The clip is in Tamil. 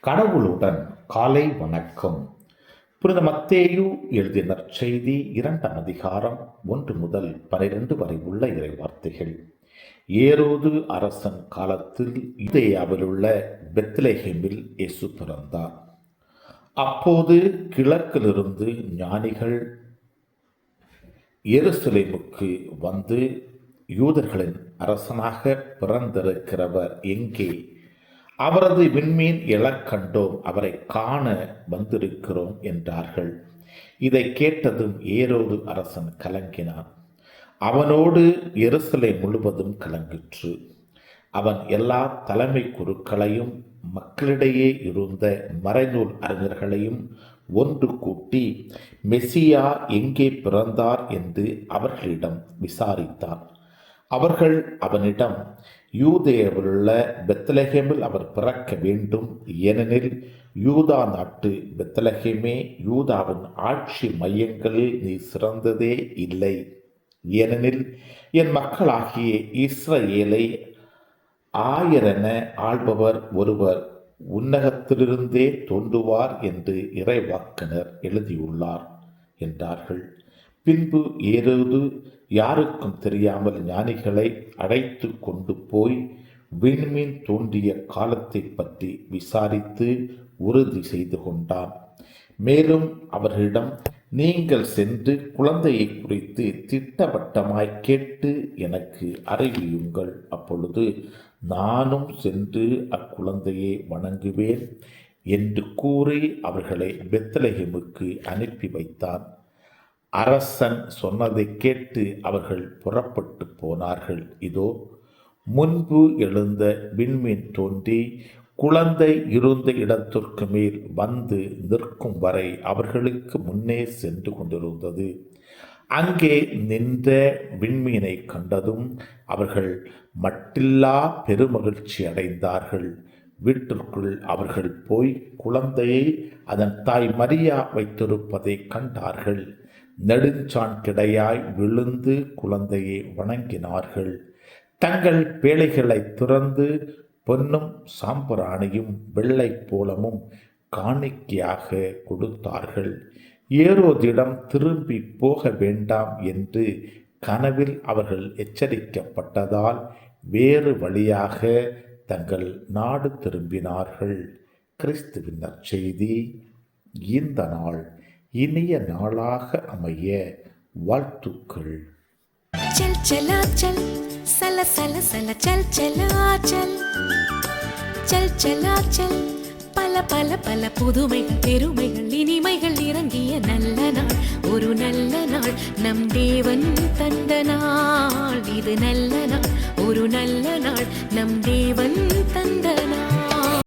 கடவுளுடன் காலை வணக்கம். புனித மத்தேயு எழுதிய நற்செய்தி 2ஆம் அதிகாரம் 1 முதல் 12 வரை உள்ள இறைவார்த்தைகள். ஏரோது அரசன் காலத்தில் யூதேயாவில் உள்ள பெத்லெகேமில் இயேசு பிறந்தார். அப்போது கிழக்கிலிருந்து ஞானிகள் எருசலேமுக்கு வந்து, யூதர்களின் அரசனாக பிறந்திருக்கிறவர் எங்கே? அவரது விண்மீன் எழக் கண்டோம், அவரை காண வந்திருக்கிறோம் என்றார்கள். இதை கேட்டதும் ஏரோது அரசன் கலங்கினான். அவனோடு எருசலேம் முழுவதும் கலங்கிற்று. அவன் எல்லா தலைமை குருக்களையும் மக்களிடையே இருந்த மறைநூல் அறிஞர்களையும் ஒன்று கூட்டி மெசியா எங்கே பிறந்தார் என்று அவர்களிடம் விசாரித்தான். அவர்கள் அவனிடம், யூதேயாவிலுள்ள பெத்லெகேமில் அவர் பிறக்க வேண்டும், ஏனெனில் யூதா நாட்டு பெத்லெகேமே, யூதாவின் ஆட்சி மையங்களில் நீ சிறந்ததே இல்லை. ஏனெனில் என் மக்களாகிய இஸ்ரவேலை ஆயரென ஆள்பவர் ஒருவர் உன்னகத்திலிருந்தே தோன்றுவார் என்று இறைவாக்கினர் எழுதியுள்ளார் என்றார்கள். பின்பு ஏரோது யாருக்கும் தெரியாமல் ஞானிகளை அழைத்து கொண்டு போய் விண்மீன் தோன்றிய காலத்தை பற்றி விசாரித்து உறுதி செய்து கொண்டான். மேலும் அவர்களிடம், நீங்கள் சென்று குழந்தையை குறித்து திட்டவட்டமாய் கேட்டு எனக்கு அறிவியுங்கள். அப்பொழுது நானும் சென்று அக்குழந்தையை வணங்குவேன் என்று கூறி அவர்களை பெத்லெகேமுக்கு அனுப்பி வைத்தான். அரசன் சொன்னதை கேட்டு அவர்கள் புறப்பட்டு போனார்கள். இதோ, முன்பு எழுந்த விண்மீன் தோன்றி குழந்தை இருந்த இடத்திற்கு மேல் வந்து நிற்கும் வரை அவர்களுக்கு முன்னே சென்று கொண்டிருந்தது. அங்கே நின்ற விண்மீனை கண்டதும் அவர்கள் மட்டில்லா பெருமகிழ்ச்சி அடைந்தார்கள். வீட்டிற்குள் அவர்கள் போய் குழந்தையை அதன் தாய் மரியா வைத்திருப்பதை கண்டார்கள். நெடுஞ்சான் கிடையாய் விழுந்து குழந்தையை வணங்கினார்கள். தங்கள் பேழைகளை திறந்து பொன்னும் சாம்பிராணியும் வெள்ளை போலமும் காணிக்கையாக கொடுத்தார்கள். ஏரோதிடம் திரும்பி போக வேண்டாம் என்று கனவில் அவர்கள் எச்சரிக்கப்பட்டதால் வேறு வழியாக தங்கள் நாடு திரும்பினார்கள். கிறிஸ்துவின் நற்செய்தி. இந்த நாள் இனிய நாளாக அமைய வாழ்த்துக்கள். चल चला चल सला सला सला चल चला चल चल चला चल பல பல பல புதுமைகள் பெருமைகள் இனிமைகள் இறங்கிய நல்ல நாள், ஒரு நல்ல நாள், நம் தேவன் தந்த நாள், இது நல்ல நாள்,